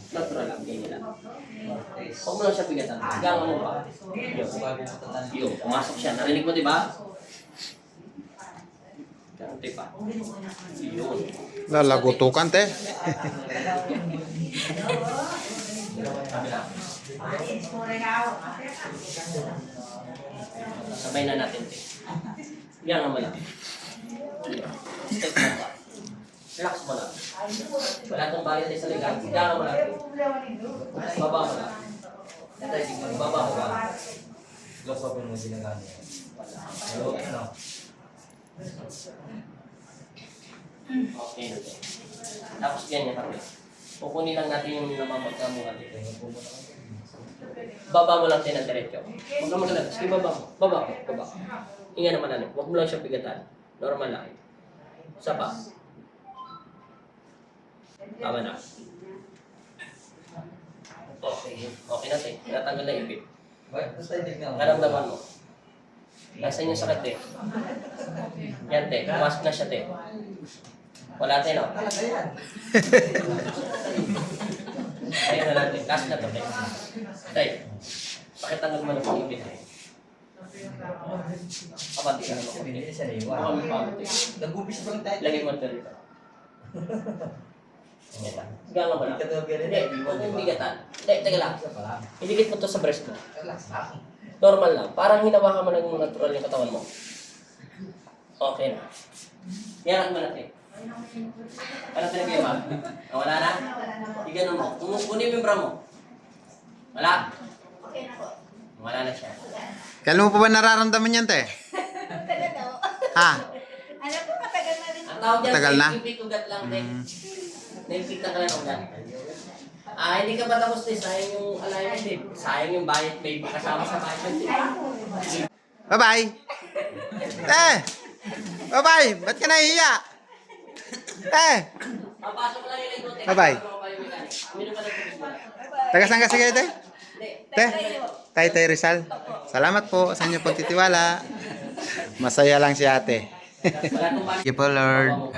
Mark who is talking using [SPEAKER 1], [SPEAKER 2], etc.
[SPEAKER 1] Natural lang, ganyan lang. Huwag mo lang siya pigatan. Gama mo pa. Yun, pumasok siya. Narinig mo, di ba? Ganti pa. Yun.
[SPEAKER 2] Lalagutukan, te.
[SPEAKER 1] Sabay na natin, te. Yan naman lang. Step mo pa. Relax mo lang. Wala itong bayad sa ligang. Yan mo lang. Baba mo lang. Baba mo lang.
[SPEAKER 3] Lock up yung ginagano. Ano?
[SPEAKER 1] Okay na to. Tapos ganyan kami. Kukunin lang natin yung namamagkamuhan dito. Baba mo lang din ang diretso. Huwag ka magalagas. Sige, baba mo. Baba mo. Baba. Hinga naman natin. Huwag mo lang siya pigatan. Normal lang. Isa pa. Tama na. Okay. Okay na, te. Natanggal na ipit. Naramdaman mo. Nasaan yung sakit, te? Yan, te. Pumasok na siya, te. Wala, te, no? Ayun na lang, te. Last na to, te. Te, pakitanggal mo na po yung ipit, te. Kapati ka naman, te. Baka may pamo, te. Lagay mo ito dito. Ganga mo lang. Hindi, huwag mong bigatan. Teka lang. Idikit mo to sa breast mo. Normal lang. Parang hinawakan mo lang yung natural yung katawan mo. Okay na. Yaran mo natin. Ano pinag-iba? Wala na? Iganon mo. Kunin yung bra mo. Wala? Wala na siya.
[SPEAKER 2] Kailan mo pa ba nararamdaman yan, te?
[SPEAKER 4] Tagal na.
[SPEAKER 2] Ha?
[SPEAKER 4] Ano po, matagal na rin.
[SPEAKER 1] Ang tawag dyan,
[SPEAKER 2] Tagal na?
[SPEAKER 1] naipit ugat lang, te. Naipit ka lang ng ugat. Hindi ka ba tapos, te? Sayang yung alignment, eh. Sayang yung bayad, may kasama sa bayad, eh.
[SPEAKER 2] Bye-bye! Te! Bye-bye! Ba't ka nahihiya? Te!
[SPEAKER 1] Papasok lang yung leg mo, te.
[SPEAKER 2] Bye-bye.
[SPEAKER 1] Uminom ka ng tubig mo.
[SPEAKER 2] Taga saan ka sige, te?
[SPEAKER 1] Hindi.
[SPEAKER 2] Te? Tay Rizal. Salamat po sa inyong pagtitiwala. Masaya lang si ate.
[SPEAKER 1] Wala tong bayad.
[SPEAKER 2] Thank you po, Lord.